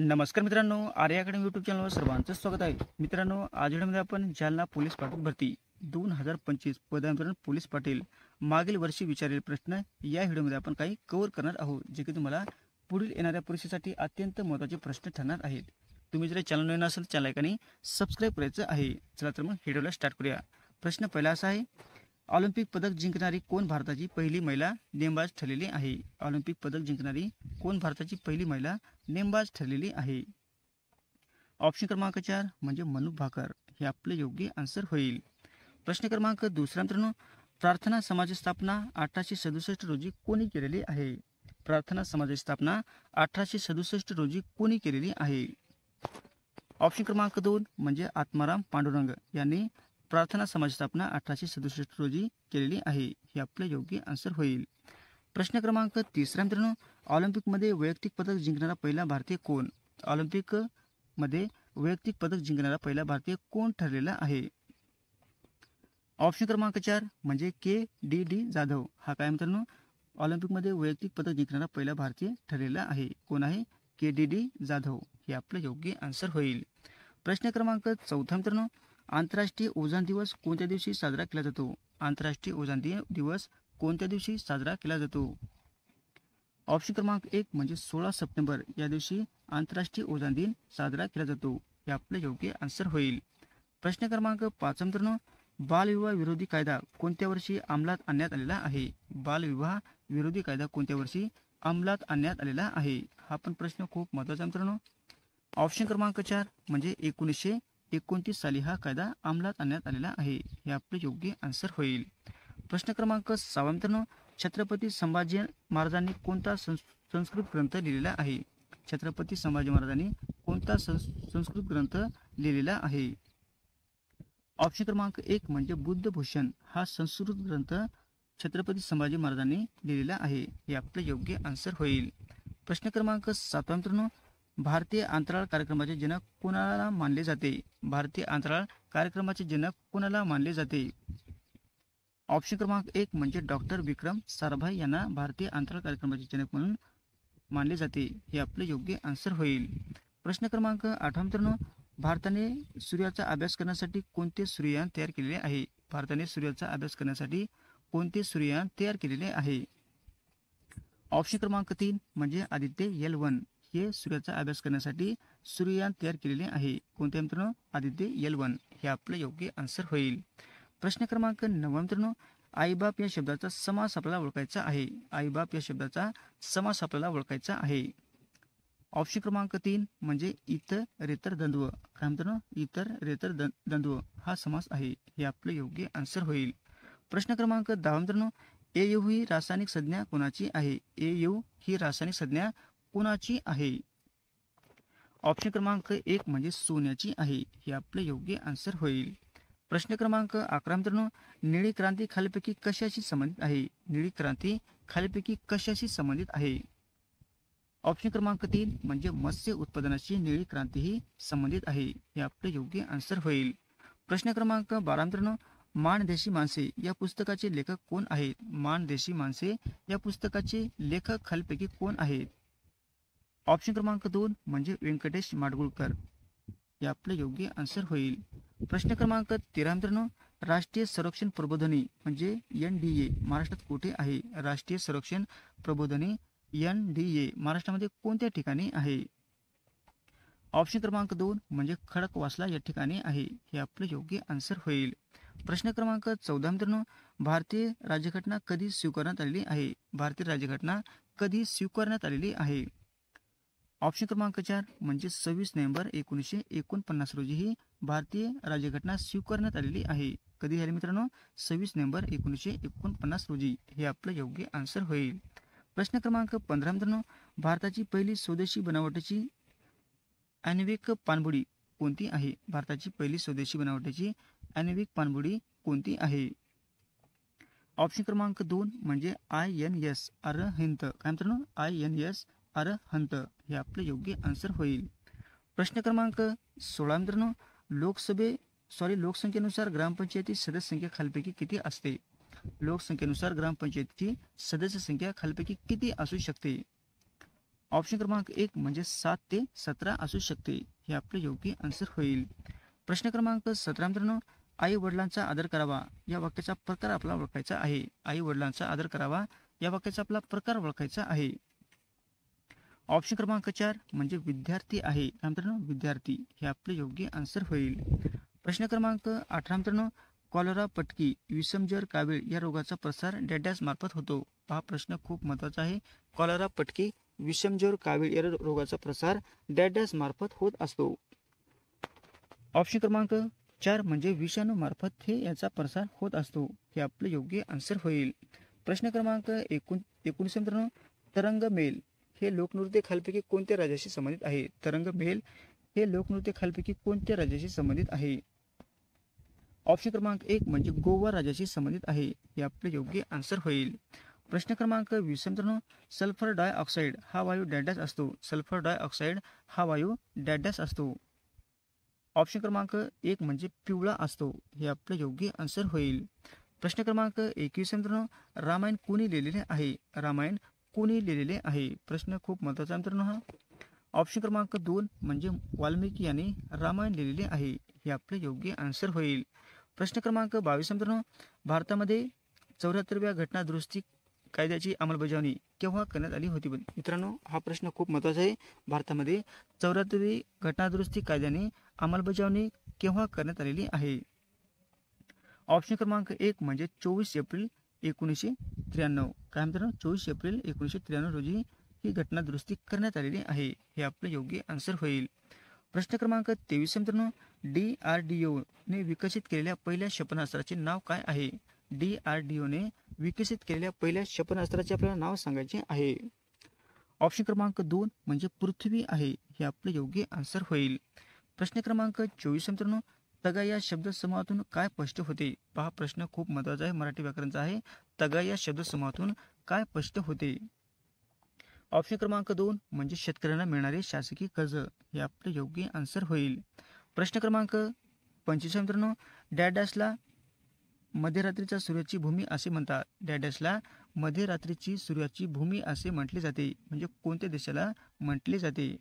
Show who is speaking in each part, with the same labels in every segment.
Speaker 1: नमस्कार मित्रांनो, Arya academy YouTube चॅनलवर सर्वांचं स्वागत आहे. मित्रांनो, आज व्हिडिओमध्ये आपण जालना पोलीस पाटील भरती 2025 पदांतरण पोलीस पाटील मागील वर्षी विचारलेले प्रश्न या व्हिडिओमध्ये आपण काही कव्हर करणार आहोत, जे की तुम्हाला पुढील येणाऱ्या परीक्षेसाठी अत्यंत महत्त्वाचे प्रश्न ठरणार आहेत. तुम्ही जर चॅनल नवीन असेल चॅनल ऐकाने सबस्क्राईब करायचं आहे. चला तर मग व्हिडिओला स्टार्ट करूया. प्रश्न पहिला असा आहे, ऑलिम्पिक पदक जिंकणारी कोण भारताची पहिली महिला नेमबाज ठरलेली आहे? ऑलिम्पिक पदक जिंकणारी कोण भारताची पहिली महिला नेमबाज ठरलेली आहे? ऑप्शन क्रमांक 4 म्हणजे मनू भाकर हे आपले योग्य आन्सर होईल. प्रश्न क्रमांक दुसरा मित्रांनो, प्रार्थना समाजाची स्थापना 1867 रोजी कोणी केलेली आहे? प्रार्थना समाजाची स्थापना 1867 रोजी कोणी केलेली आहे? ऑप्शन क्रमांक 2 म्हणजे आत्माराम पांडुरंग यांनी प्रार्थना समाजाची स्थापना 1867 रोजी केलेली आहे. हे आपले योग्य आन्सर होईल. प्रश्न क्रमांक तिसरा मित्रांनो, ऑलिम्पिकमध्ये वैयक्तिक पदक जिंकणारा पहिला भारतीय कोण? ऑलिम्पिकमध्ये वैयक्तिक पदक जिंकणारा पहिला भारतीय कोण ठरलेला आहे? ऑप्शन क्रमांक 4 म्हणजे के.डी. जाधव. हा काय मित्रांनो, ऑलिम्पिकमध्ये वैयक्तिक पदक जिंकणारा पहिला भारतीय ठरलेला आहे. कोण आहे? के.डी. जाधव. हे आपलं योग्य आन्सर होईल. प्रश्न क्रमांक चौथा मित्रांनो, आंतरराष्ट्रीय ओझोन दिवस कोणत्या दिवशी साजरा केला जातो? आंतरराष्ट्रीय ओझोन दिवस कोणत्या दिवशी साजरा केला जातो? ऑप्शन क्रमांक 1 म्हणजे 16 सप्टेंबर या दिवशी आंतरराष्ट्रीय ओझोन दिन साजरा केला जातो. हे आपलं योग्य आन्सर होईल. प्रश्न क्रमांक 5 मित्रांनो, बालविवाह विरोधी कायदा कोणत्या वर्षी अंमलात आणण्यात आलेला आहे? बालविवाह विरोधी कायदा कोणत्या वर्षी अंमलात आणण्यात आलेला आहे? हा पण प्रश्न खूप महत्त्वाचा मित्रांनो. ऑप्शन क्रमांक 4 म्हणजे 1929 साली हा कायदा अंमलात आणण्यात आलेला आहे. हे आपले योग्य आन्सर होईल. प्रश्न क्रमांक 6 मित्रांनो, छत्रपती संभाजी महाराजांनी कोणता संस्कृत ग्रंथ लिहिलेला आहे? छत्रपती संभाजी महाराजांनी कोणता संस्कृत ग्रंथ लिहिलेला आहे? ऑप्शन क्रमांक 1 म्हणजे बुद्धभूषण हा संस्कृत ग्रंथ छत्रपती संभाजी महाराजांनी लिहिलेला आहे. हे आपले योग्य आन्सर होईल. प्रश्न क्रमांक 7 मित्रांनो, भारतीय अंतराळ कार्यक्रमाचे जनक कोणाला मानले जाते? भारतीय अंतराळ कार्यक्रमाचे जनक कोणाला मानले जाते? ऑप्शन क्रमांक 1 म्हणजे डॉक्टर विक्रम साराभाई यांना भारतीय अंतराळ कार्यक्रमाचे जनक म्हणून मानले जाते. हे आपले योग्य आन्सर होईल. प्रश्न क्रमांक 8 मित्रांनो, भारताने सूर्याचा अभ्यास करण्यासाठी कोणते सूर्ययान तयार केलेले आहे? भारताने सूर्याचा अभ्यास करण्यासाठी कोणते सूर्ययान तयार केलेले आहे? ऑप्शन क्रमांक 3 म्हणजे आदित्य L1 हे सूर्याचा अभ्यास करण्यासाठी सूर्ययान तयार केलेले आहे. कोणते मित्रांनो? आदित्य L1. हे आपलं योग्य आन्सर होईल. प्रश्न क्रमांक 9 मित्रांनो, आईबाप या शब्दाचा समास आपल्याला ओळखायचा आहे. आईबाप या शब्दाचा समास आपल्याला ओळखायचा आहे. ऑप्शन क्रमांक 3 म्हणजे इतरेतर द्वंद्व. काय मित्रांनो? इतरेतर द्वंद्व हा समास आहे. हे आपलं योग्य आन्सर होईल. प्रश्न क्रमांक 10 मित्रांनो, AU ही रासायनिक संज्ञा कोणाची आहे? AU ही रासायनिक संज्ञा कोणाची आहे? ऑप्शन क्रमांक 1 म्हणजे सोन्याची आहे. हे आपले योग्य आन्सर होईल. प्रश्न क्रमांक 11 मित्रांनो, निळी क्रांती खालीलपैकी कशाशी संबंधित आहे? निळी क्रांती खालीलपैकी कशाशी संबंधित आहे? ऑप्शन क्रमांक 3 म्हणजे मत्स्य उत्पादनाची निळी क्रांती ही संबंधित आहे. हे आपले योग्य आन्सर होईल. प्रश्न क्रमांक 12 मित्रांनो, माणदेशी माणसे या पुस्तकाचे लेखक कोण आहेत? माणदेशी माणसे या पुस्तकाचे लेखक खालीलपैकी कोण आहेत? ऑप्शन क्रमांक 2 म्हणजे व्यंकटेश माडगुळकर. हे आपले योग्य आन्सर होईल. प्रश्न क्रमांक 13 मित्रांनो, राष्ट्रीय संरक्षण प्रबोधिनी म्हणजे NDA महाराष्ट्रात कुठे आहे? राष्ट्रीय संरक्षण प्रबोधिनी NDA महाराष्ट्रामध्ये कोणत्या ठिकाणी आहे? ऑप्शन क्रमांक 2 म्हणजे खडकवासला या ठिकाणी आहे. हे आपलं योग्य आन्सर होईल. प्रश्न क्रमांक 14 मित्रांनो, भारतीय राज्यघटना कधी स्वीकारण्यात आलेली आहे? भारतीय राज्यघटना कधी स्वीकारण्यात आलेली आहे? ऑप्शन क्रमांक 4 म्हणजे 26 नोव्हेंबर 1949 रोजी ही भारतीय राज्यघटना स्वीकारण्यात आलेली आहे. कधी झाली मित्रांनो? 26 नोव्हेंबर 1949 रोजी. हे आपलं योग्य आन्सर होईल. प्रश्न क्रमांक 15 मित्रांनो, भारताची पहिली स्वदेशी बनावटीची आण्विक पाणबुडी कोणती आहे? भारताची पहिली स्वदेशी बनावटीची आण्विक पाणबुडी कोणती आहे? ऑप्शन क्रमांक 2 म्हणजे INS अरहंत. काय मित्रांनो? INS अरहंत. हे आपले योग्य आन्सर होईल. प्रश्न क्रमांक 16 मित्रांनो, लोकसंख्येनुसार ग्रामपंचायती सदस्य संख्या खालीलपैकी किती असते? लोकसंख्येनुसार ग्रामपंचायतीची सदस्य संख्या खालीलपैकी किती असू शकते? ऑप्शन क्रमांक 1 म्हणजे 7 ते 17 असू शकते. हे आपले योग्य आन्सर होईल. प्रश्न क्रमांक 17 मित्रांनो, आई वडिलांचा आदर करावा या वाक्याचा प्रकार आपला ओळखायचा आहे. आई वडिलांचा आदर करावा या वाक्याचा आपला प्रकार ओळखायचा आहे. ऑप्शन क्रमांक 4 म्हणजे विद्यार्थी आहे. मित्रांनो विद्यार्थी हे आपले योग्य आन्सर होईल. प्रश्न क्रमांक 18 मित्रांनो, कॉलरा, पटकी, विषमज्वर, कावीळ या रोगाचा प्रसार डॅश मार्फत होतो. हा प्रश्न खूप महत्त्वाचा आहे. कॉलरा, पटकी, विषमज्वर, कावीळ या रोगाचा प्रसार डॅश मार्फत होत असतो. ऑप्शन क्रमांक 4 म्हणजे विषाणू मार्फत हे याचा प्रसार होत असतो. हे आपले योग्य आन्सर होईल. प्रश्न क्रमांक 19 मित्रांनो, तरंगमेल हे लोकनृत्य खालीलपैकी कोणत्या राज्याशी संबंधित आहे? तरंगमेल हे लोकनृत्य खालीलपैकी कोणत्या राज्याशी संबंधित आहे? ऑप्शन क्रमांक 1 म्हणजे गोवा राज्याशी संबंधित आहे. हे आपले योग्य आन्सर होईल. प्रश्न क्रमांक 20 मित्रांनो, सल्फर डायऑक्साईड हा वायू डॅश असतो. सल्फर डायऑक्साईड हा वायू डॅश असतो. ऑप्शन क्रमांक 1 म्हणजे पिवळा असतो. हे आपले योग्य आन्सर होईल. प्रश्न क्रमांक 21 मित्रांनो, रामायण कोणी लिहिलेले आहे? रामायण कोणी लिहिलेले आहे? प्रश्न खूप महत्त्वाचा मित्रांनो हा. ऑप्शन क्रमांक 2 म्हणजे वाल्मिकी यांनी रामायण लिहिलेले आहे. हे आपले योग्य आन्सर होईल. प्रश्न क्रमांक 22 मित्रांनो, भारतामध्ये 74व्या घटना दुरुस्ती कायद्याची अंमलबजावणी केव्हा करण्यात आली होती? मित्रांनो हा प्रश्न खूप महत्त्वाचा आहे. भारतामध्ये 74वी घटना दुरुस्ती कायद्याने अंमलबजावणी केव्हा करण्यात आलेली आहे? ऑप्शन क्रमांक 1 म्हणजे 24 एप्रिल 1993. काय मित्रांनो, 24 एप्रिल 1993 रोजी ही घटना दुरुस्ती करण्यात आलेली आहे. हे आपले योग्य आन्सर होईल. प्रश्न क्रमांक 23 मित्रांनो, DRDOने विकसित केलेल्या पहिल्या क्षेपणास्त्राचे नाव काय आहे? DRDOने विकसित केलेल्या पहिल्या क्षेपणास्त्राचे आपल्याला नाव सांगायचे आहे. ऑप्शन क्रमांक 2 म्हणजे पृथ्वी आहे. हे आपले योग्य आन्सर होईल. प्रश्न क्रमांक 24 मित्रांनो, तगा या शब्दसमूहातून काय स्पष्ट होते? पहा प्रश्न खूप महत्त्वाचा आहे, मराठी व्याकरणचा आहे. तगा या शब्दसमूहातून काय स्पष्ट होते? ऑप्शन क्रमांक 2 म्हणजे शेतकऱ्यांना मिळणारे शासकीय कर्ज. हे आपले योग्य आन्सर होईल. प्रश्न क्रमांक 25 मित्रांनो, डॅशला मध्यरात्रीचा सूर्याची भूमी असे म्हणतात. डॅशला मध्यरात्रीची सूर्याची भूमी असे म्हटले जाते. म्हणजे कोणत्या देशाला म्हटले जाते?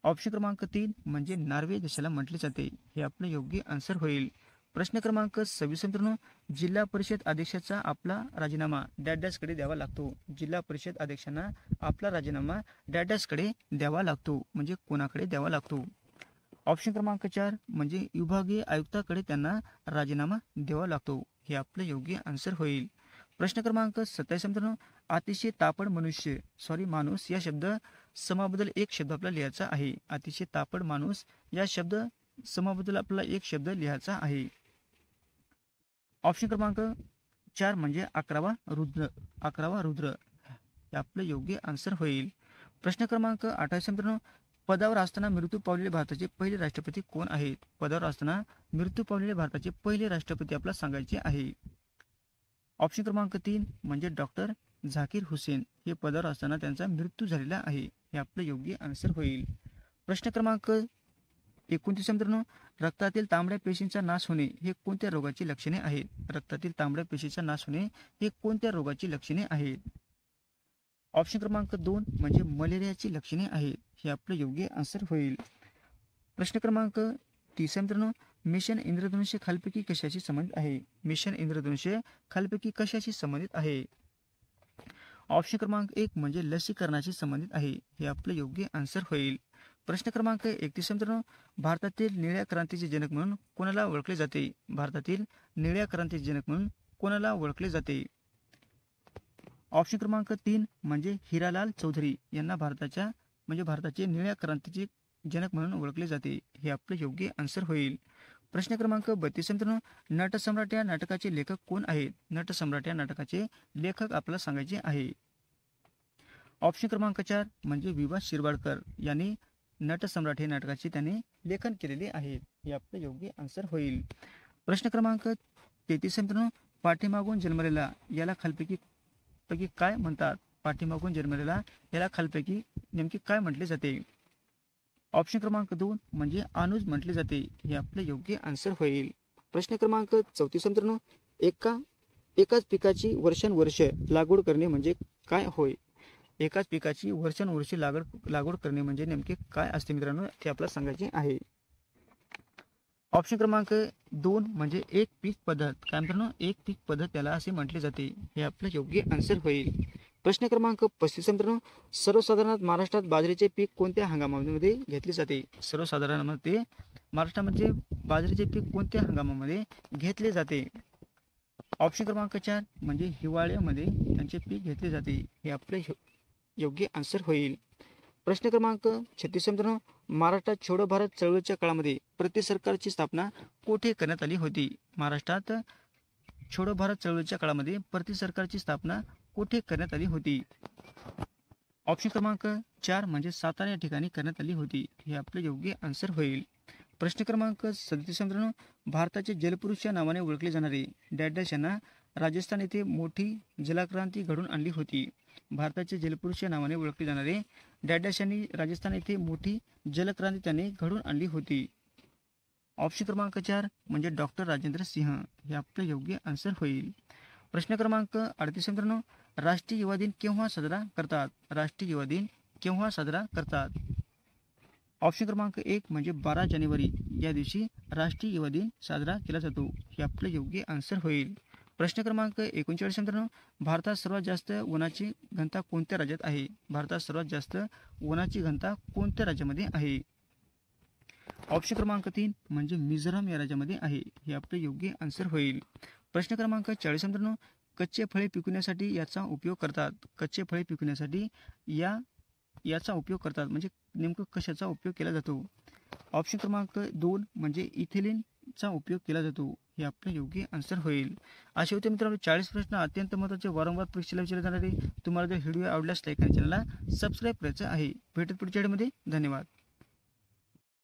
Speaker 1: ऑप्शन क्रमांक 3 म्हणजे नॉर्वे देशाला म्हटले जाते. हे आपले योग्य आन्सर होईल. प्रश्न क्रमांक 26 मित्रांनो, जिल्हा परिषद अध्यक्षाचा आपला राजीनामा डॅशकडे द्यावा लागतो. जिल्हा परिषद अध्यक्षांना आपला राजीनामा डॅशकडे द्यावा लागतो. म्हणजे कोणाकडे द्यावा लागतो? ऑप्शन क्रमांक 4 म्हणजे विभागीय आयुक्ताकडे त्यांना राजीनामा द्यावा लागतो. हे आपले योग्य आन्सर होईल. प्रश्न क्रमांक 27 मित्रांनो, अतिशय तापड माणूस या शब्द समाबद्दल एक शब्द आपल्याला लिहायचा आहे. अतिशय तापड माणूस या शब्द समाबद्दल आपल्याला एक शब्द लिहायचा आहे. ऑप्शन क्रमांक 4 म्हणजे 11वा रुद्र हे आपलं योग्य आन्सर होईल. प्रश्न क्रमांक 28 मित्रांनो, पदावर असताना मृत्यू पावलेले भारताचे पहिले राष्ट्रपती कोण आहेत? पदावर असताना मृत्यू पावलेले भारताचे पहिले राष्ट्रपती आपल्याला सांगायचे आहे. ऑप्शन क्रमांक 3 म्हणजे डॉक्टर झाकीर हुसेन हे पदावर असताना त्यांचा मृत्यू झालेला आहे. हे आपलं योग्य आन्सर होईल. प्रश्न क्रमांक 29 मित्रांनो, रक्तातील तांबड्या पेशींचा नाश होणे हे कोणत्या रोगाची लक्षणे आहेत? रक्तातील तांबड्या पेशीचा नाश होणे हे कोणत्या रोगाची लक्षणे आहेत? ऑप्शन क्रमांक 2 म्हणजे मलेरियाची लक्षणे आहेत. हे आपलं योग्य आन्सर होईल. प्रश्न क्रमांक 30 मित्रांनो, मिशन इंद्रधनुष्य खालीलपैकी कशाशी संबंधित आहे? मिशन इंद्रधनुष्य खालीलपैकी कशाशी संबंधित आहे? ऑप्शन क्रमांक 1 म्हणजे लसीकरणाशी संबंधित आहे. हे आपलं योग्य आन्सर होईल. प्रश्न क्रमांक 31 मित्रांनो, भारतातील निळ्या क्रांतीचे जनक म्हणून कोणाला ओळखले जाते? भारतातील निळ्या क्रांतीचे जनक म्हणून कोणाला ओळखले जाते? ऑप्शन क्रमांक 3 म्हणजे हिरालाल चौधरी यांना भारताचे निळ्या क्रांतीचे जनक म्हणून ओळखले जाते. हे आपले योग्य आन्सर होईल. प्रश्न क्रमांक 32 मित्रांनो, नटसम्राट या नाटकाचे लेखक कोण आहेत? नटसम्राट या नाटकाचे लेखक आपल्याला सांगायचे आहे. ऑप्शन क्रमांक 4 म्हणजे विवा शिरवाडकर यांनी नटसम्राट हे नाटकाचे त्याने लेखन केलेले आहे. हे आपलं योग्य आन्सर होईल. प्रश्न क्रमांक 33 मित्रांनो, पाठीमागून जन्मलेला याला खालीलपैकी काय म्हणतात? पाठीमागून जन्मलेला याला खालीलपैकी नेमके काय म्हटले जाते? ऑप्शन क्रमांक 2 म्हणजे अनुज म्हटले जाते. हे आपले योग्य आन्सर होईल. प्रश्न क्रमांक 34 मित्रांनो, एकाच पिकाची वर्षानुवर्ष लागवड करणे म्हणजे काय होय? एकाच पिकाची वर्षानुवर्षे लागवड करणे म्हणजे नेमके काय असते मित्रांनो, ते आपल्याला सांगायचे आहे. ऑप्शन क्रमांक 2 म्हणजे एक पीक पद्धत. काय मित्रांनो, एक पीक पद्धत त्याला असे म्हटले जाते. हे आपलं योग्य आन्सर होईल. प्रश्न क्रमांक 35 मित्रांनो, सर्वसाधारण महाराष्ट्रात बाजरीचे पीक कोणत्या हंगामामध्ये घेतले जाते? सर्वसाधारणमध्ये महाराष्ट्रामध्ये बाजरीचे पीक कोणत्या हंगामामध्ये घेतले जाते? ऑप्शन क्रमांक 4 म्हणजे हिवाळ्यामध्ये त्यांचे पीक घेतले जाते. हे आपले योग्य आन्सर होईल. प्रश्न क्रमांक 36 मित्रांनो, महाराष्ट्रात छोडो भारत चळवळीच्या काळामध्ये प्रति सरकारची स्थापना कोठे करण्यात आली होती? महाराष्ट्रात छोडो भारत चळवळीच्या काळामध्ये प्रति सरकारची स्थापना कोठे करण्यात आली होती? ऑप्शन क्रमांक 4 म्हणजे सातारा या ठिकाणी करण्यात आली होती. हे आपले योग्य आन्सर होईल. प्रश्न क्रमांक 37 मित्रांनो, भारताचे जलपुरुष या नावाने ओळखले जाणारे डॅश यांना राजस्थान येथे मोठी जलक्रांती घडून आणली होती. भारताचे जलपुरुष या नावाने ओळखले जाणारे डॅश यांनी राजस्थान येथे मोठी जलक्रांती त्यांनी घडून आणली होती. ऑप्शन क्रमांक 4 म्हणजे डॉक्टर राजेंद्र सिंह. हे आपले योग्य आन्सर होईल. प्रश्न क्रमांक 38 मित्रांनो, राष्ट्रीय युवा दिन केव्हा साजरा करतात? राष्ट्रीय युवा दिन केव्हा साजरा करतात? ऑप्शन क्रमांक 1 म्हणजे 12 जानेवारी या दिवशी राष्ट्रीय युवा दिन साजरा केला जातो. हे आपले योग्य आन्सर होईल. प्रश्न क्रमांक 39 मित्रांनो, भारतात सर्वात जास्त वनाची घनता कोणत्या राज्यात आहे? भारतात सर्वात जास्त वनाची घनता कोणत्या राज्यामध्ये आहे? ऑप्शन क्रमांक 3 म्हणजे मिझोराम या राज्यामध्ये आहे. हे आपले योग्य आन्सर होईल. प्रश्न क्रमांक 40 मित्रांनो, कच्चे फळे पिकवण्यासाठी याचा उपयोग करतात. कच्चे फळे पिकवण्यासाठी याचा उपयोग करतात म्हणजे नेमकं कशाचा उपयोग केला जातो? ऑप्शन क्रमांक 2 म्हणजे इथिलीनचा उपयोग केला जातो. हे आपलं योग्य आन्सर होईल. असे होते मित्रांनो 40 प्रश्न अत्यंत महत्त्वाचे वारंवार परीक्षेला विचारले जाणारे. तुम्हाला जर व्हिडिओ आवडल्यास लाईक आणि चॅनलला सबस्क्राईब करायचं आहे. भेटत पुढच्या व्हिडिओमध्ये. धन्यवाद.